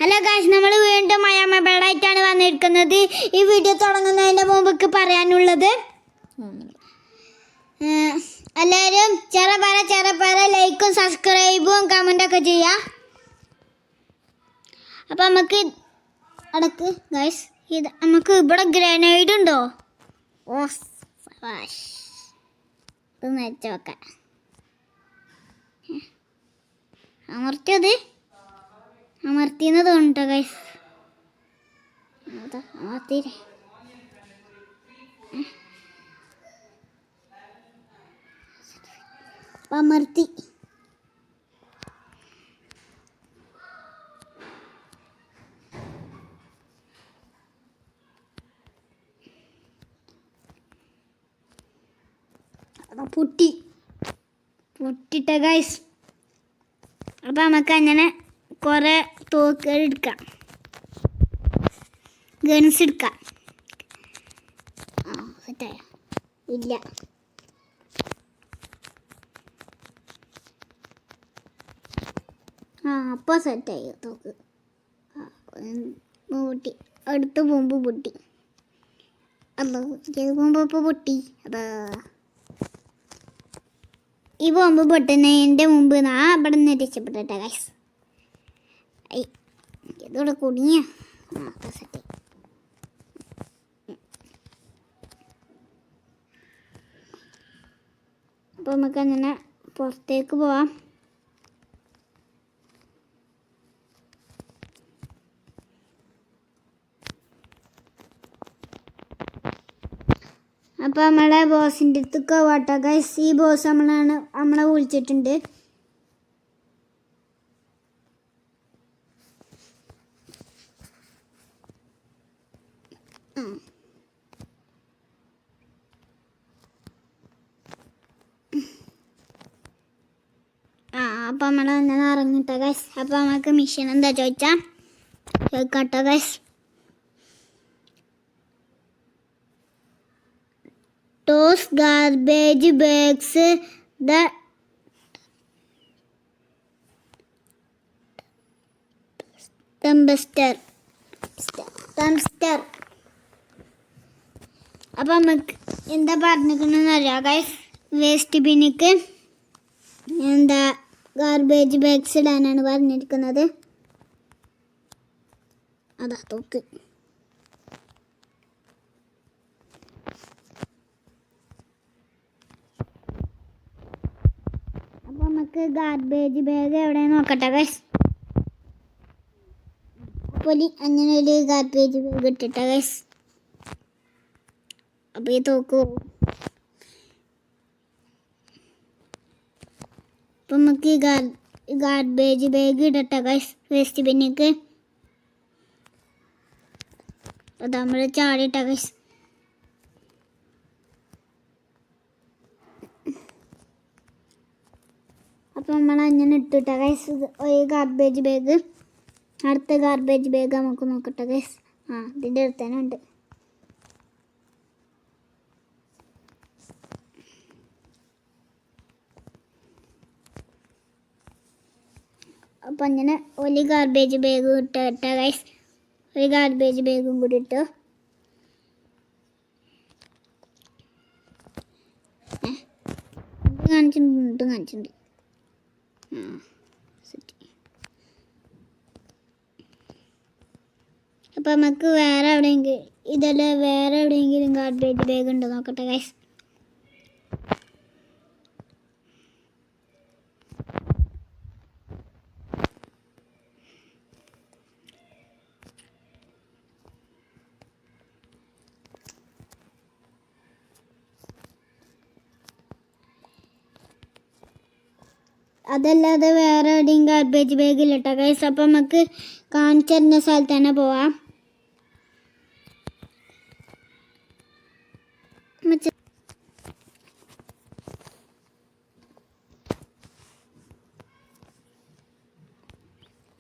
Hello guys, നമ്മൾ വീണ്ടും മയാമബേഡായിട്ടാണ് വന്നിരിക്കുന്നത്. ഈ വീഡിയോ തുടങ്ങുന്നതിൻ്റെ മുമ്പ് പറയാനുള്ളത്, എല്ലാവരും ചെറുപറ ലൈക്കും സബ്സ്ക്രൈബും കമൻറ്റൊക്കെ ചെയ്യാം. അപ്പം നമുക്ക് അടക്ക് ഗായ്സ്, ഇത് നമുക്ക് ഇവിടെ ഗ്രനേഡ് ഉണ്ടോ? ഓ ഇതൊന്ന് വെച്ച് വെക്കാം. അമർത്തിയെന്ന് തോന്നിട്ടോ ഗൈസ്. അമർത്തിയില്ലേ? അമർത്തി. പൊട്ടിട്ട ഗൈസ്. അപ്പം നമുക്ക് അങ്ങനെ കുറേ തോക്കുകൾ എടുക്കാം, ഗൺസ് എടുക്കാം. സെറ്റായോ? ഇല്ല. അപ്പോൾ സെറ്റായി തോക്ക്. പൊട്ടി. അടുത്ത ബോംബ് പൊട്ടി. അതോ ബോംബ് ഇപ്പോൾ പൊട്ടി. അതാ ഈ ബോംബ് പൊട്ടുന്നതിൻ്റെ മുമ്പ് ഇവിടെ നിന്ന് രക്ഷപ്പെട്ടെ ഗൈസ്. ഇതോടെ കുടുങ്ങിയ സെറ്റ്. അപ്പോൾ നമുക്ക് അങ്ങനെ പുറത്തേക്ക് പോവാം. അപ്പോൾ നമ്മളെ ബോസിൻ്റെ അടുത്തൊക്കെ പോട്ടെ ഗൈസ്. ഈ ബോസ് നമ്മളെ വിളിച്ചിട്ടുണ്ട്. അപ്പോൾ നമ്മൾ അങ്ങനെ ഇറങ്ങിട്ട ഗൈസ്. അപ്പോൾ നമുക്ക് മിഷൻ എന്താ ചോദിക്കട്ടെ guys. Toss garbage bags the dumpster. അപ്പം നമുക്ക് എന്താ പറഞ്ഞിരിക്കണമെന്ന് അറിയാം ഗൈസ്. വേസ്റ്റ് ബിന്നിക്ക് എന്താ ഗാർബേജ് ബാഗ്സ് ഇടാനാണ് പറഞ്ഞിരിക്കുന്നത്. അതാ തോക്ക്. അപ്പോൾ നമുക്ക് ഗാർബേജ് ബാഗ് എവിടെ നോക്കട്ടെ ഗൈസ്. പൊലി അങ്ങനെ ഒരു ഗാർബേജ് ബാഗ് ഇട്ടിട്ട ഗൈസ്. അപ്പോൾ ഈ തോക്ക് അപ്പം നമുക്ക് ഗാർബേജ് ബാഗ് ഇടട്ടെ ഗൈസ് വേസ്റ്റ് ബിന്നിക്ക്. അത് നമ്മൾ ചാടിയിട്ട ഗൈസ്. അപ്പം നമ്മൾ അങ്ങനെ ഇട്ടിട്ട ഗൈസ് ഒരു ഗാർബേജ് ബാഗ്. അടുത്ത ഗാർബേജ് ബാഗ് നമുക്ക് നോക്കട്ടെ ഗൈസ്. ഇതിൻ്റെ അടുത്ത് തന്നെ ഉണ്ട്. അപ്പം അങ്ങനെ ഒരു ഗാർബേജ് ബാഗ് ഇട്ട ഗൈസ്. ഒരു ഗാർബേജ് ബാഗും കൂടി ഇട്ടു. കാണിച്ചിട്ടുണ്ട്. അപ്പം നമുക്ക് വേറെ എവിടെയെങ്കിലും ഗാർബേജ് ബാഗ് ഉണ്ടോ നോക്കട്ടെ ഗൈസ്. അതല്ലാതെ വേറെ എവിടെയും ഗാർബേജ് ബാഗ് ഇല്ല കേട്ടോ ഗൈസ്. അപ്പം നമുക്ക് കാണിച്ചു തരുന്ന സ്ഥലത്ത് തന്നെ പോവാം.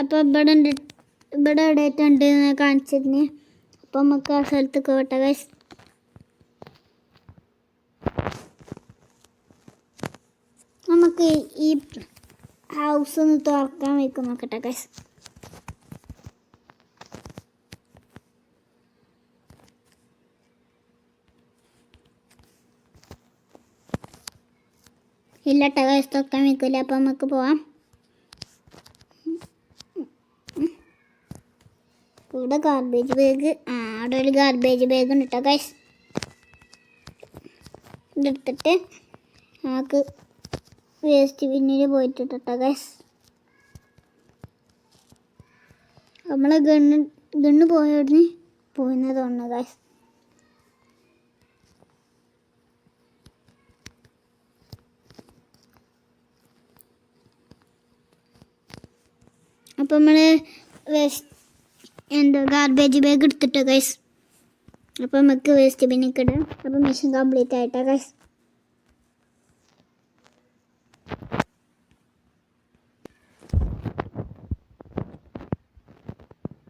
അപ്പോൾ ഇവിടെ എവിടെയായിട്ടുണ്ട് കാണിച്ചിരുന്നു. അപ്പം നമുക്ക് ആ സ്ഥലത്ത് പോട്ടെ ഗൈസ്. നമുക്ക് ഈ ഹൗസ് ഒന്ന് തുറക്കാൻ വയ്ക്കും നോക്കട്ടെ ഗൈസ്. ഇല്ല ട്ടോ ഗൈസ്, തൊക്കാൻ വെക്കില്ല. അപ്പം നമുക്ക് പോവാം. ഇവിടെ ഗാർബേജ് ബാഗ്, അവിടെ ഒരു ഗാർബേജ് ബാഗ് ഉണ്ട് കേട്ടോ ഗൈസ്. ഇതെടുത്തിട്ട് നമുക്ക് വേസ്റ്റ് ബിന്നിൽ പോയിട്ട് കേട്ടോ ഗൈസ്. നമ്മൾ ഗണ്ണ് പോയവിടുന്ന് പോയിരുന്നതാണ് ഗൈസ്. അപ്പം നമ്മൾ ഗാർബേജ് ബാഗ് എടുത്തിട്ടോ ഗൈസ്. അപ്പം നമുക്ക് വേസ്റ്റ് ബിന്നിൽ ഇടാം. അപ്പം മിഷൻ കംപ്ലീറ്റ് ആയിട്ടോ ഗൈസ്.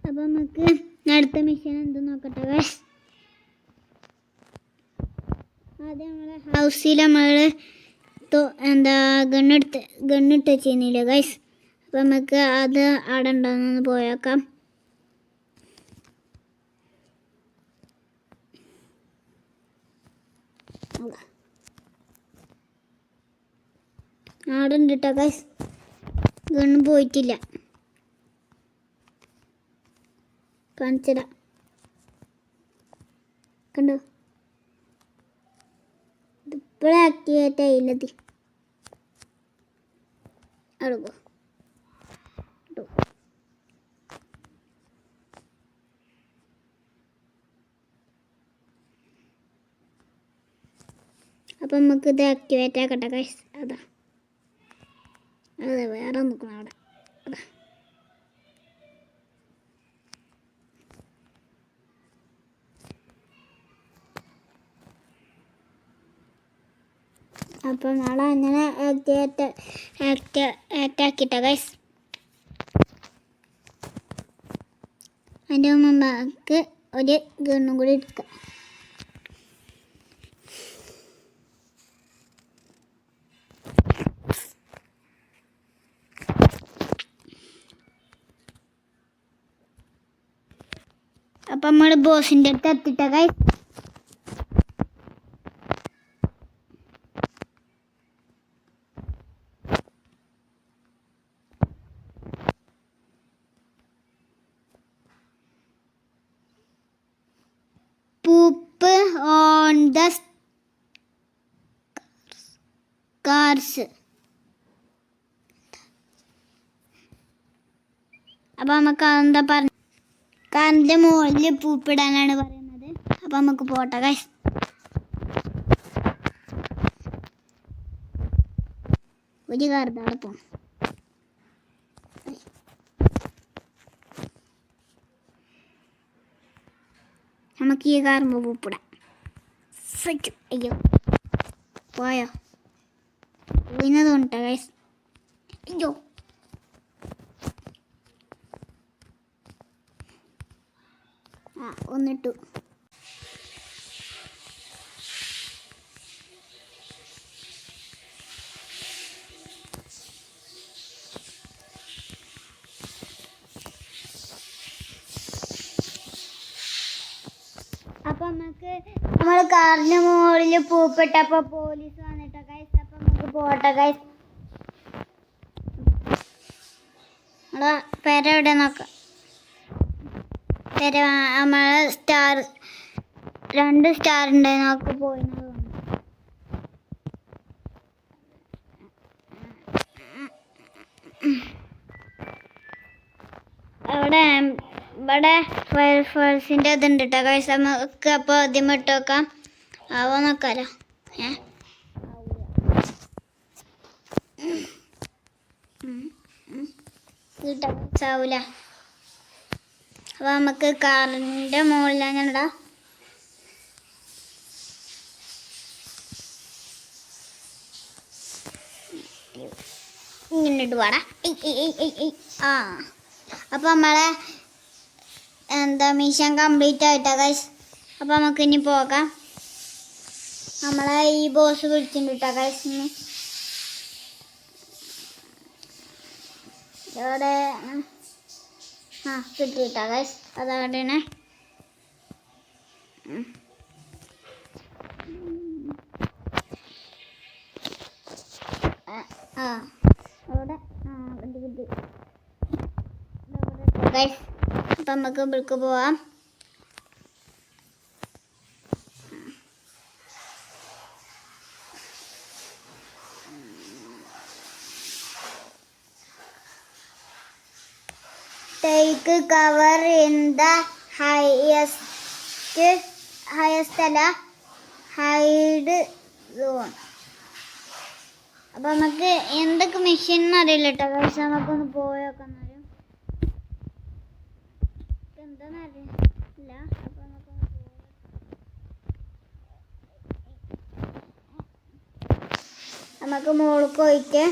അപ്പം നമുക്ക് അടുത്ത മിഷൻ എന്ത് നോക്കട്ടെ ഗൈസ്. ആദ്യം നമ്മളെ ഹൗസിൽ നമ്മൾ ഗണ്ണിട്ട് വെച്ചിരുന്നില്ല ഗൈസ്. അപ്പം നമുക്ക് അത് അവിടെ ഉണ്ടോയെന്നൊന്ന് പോയേക്കാം. അവിടെ ഉണ്ട് കേട്ടോ ഗൈസ്, ഗണ്ണ് പോയിട്ടില്ല. കാണിച്ചിടാം, കണ്ടോ? ഇതിപ്പോഴും ആക്ടിവേറ്റ് ആയില്ലത്. അവിടെ പോ. അപ്പം നമുക്ക് ഇത് ആക്ടിവേറ്റ് ആക്കട്ടെ ഗൈസ്. അതെ വേറെ നോക്കണം അവിടെ. അതാ അപ്പം നാളെ അങ്ങനെ ആക്കിട്ട ഗൈസ്. അതിൻ്റെ മുമ്പ് നമുക്ക് ഒരു ഗണ്ണും കൂടി എടുക്കാം. അപ്പം നമ്മൾ ബോസിൻ്റെ അടുത്ത് എത്തിട്ട guys. Poop on the cars. അപ്പം നമുക്ക് എന്താ പറഞ്ഞ കാറിൻ്റെ മുകളിൽ പൂപ്പിടാനാണ് പറയുന്നത്. അപ്പം നമുക്ക് പോട്ടെ ഗൈസ്. ഒരു കാർ അവിടെ പോകാം. നമുക്ക് ഈ കാറുമ്പോൾ പൂപ്പിടാം. അയ്യോ പോയോ? പോയിന്നതുകൊണ്ടാ ഗൈസ്. അയ്യോ ഒന്നിട്ടു. അപ്പം നമുക്ക് നമ്മൾ കാറിന് മുകളിൽ പൂപ്പിട്ടപ്പോൾ പോലീസ് വന്നിട്ടോ ഗൈസ്. അപ്പം നമുക്ക് പോട്ടെ ഗൈസ്. നമ്മളെ പേര എവിടെ നോക്കാം. പേര നമ്മളെ സ്റ്റാർ 2 സ്റ്റാർ ഉണ്ടായി നമുക്ക് പോയിന്ന് തോന്നുന്നു. ഇവിടെ ഫയർഫോഴ്സിൻ്റെ ഇതുണ്ട് കേട്ടോ ഗൈസ്. നമുക്ക് അപ്പോൾ ആദ്യം ഇട്ട് നോക്കാം. ആവോ നോക്കാലോ. ആവൂല. അപ്പോൾ നമുക്ക് കാറിൻ്റെ മുകളിലാണ് ഇടാം. ഇങ്ങനെ ഇടുവാടാ. അപ്പോൾ നമ്മളെ മിഷൻ കംപ്ലീറ്റ് ആയിട്ടാ ഗൈസ്. അപ്പോൾ നമുക്ക് ഇനി പോകാം. നമ്മളെ ഈ ബോസ് വിളിച്ചിട്ടുണ്ട് കേട്ടോ ഗൈസ്. ഇവിടെ കിട്ടിയിട്ടാ ഗൈസ്. അതവിടെയാണ്. ആ അവിടെ കിട്ടി കിട്ടി ഗൈസ്. അപ്പം നമുക്ക് ഇവിടേക്ക് പോവാം. Take cover in the highest അല്ല ഹൈഡ് സോൺ. അപ്പം നമുക്ക് എന്തൊക്കെ മെഷീൻ എന്നറിയില്ല കേട്ടോ ഗൈസ്. നമുക്കൊന്ന് പോയോക്കെന്നാലും എന്താണെന്നറിയില്ല. അപ്പം നമുക്ക് മോൾക്ക് പോയിട്ട്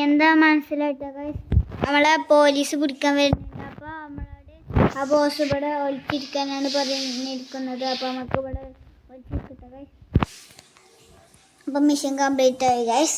എന്താ മനസ്സിലായിട്ടോ ഗൈസ്, നമ്മളെ പോലീസ് പിടിക്കാൻ വരുന്നുണ്ട്. അപ്പോൾ നമ്മളോട് ആ ബോസ് ഇവിടെ ഒളിച്ചിരിക്കാനാണ് പറഞ്ഞിരിക്കുന്നത്. അപ്പോൾ നമുക്ക് ഇവിടെ ഒളിച്ചിരിക്കട്ടെ ഗൈസ്. അപ്പം മിഷൻ കംപ്ലീറ്റ് ആയി ഗൈസ്.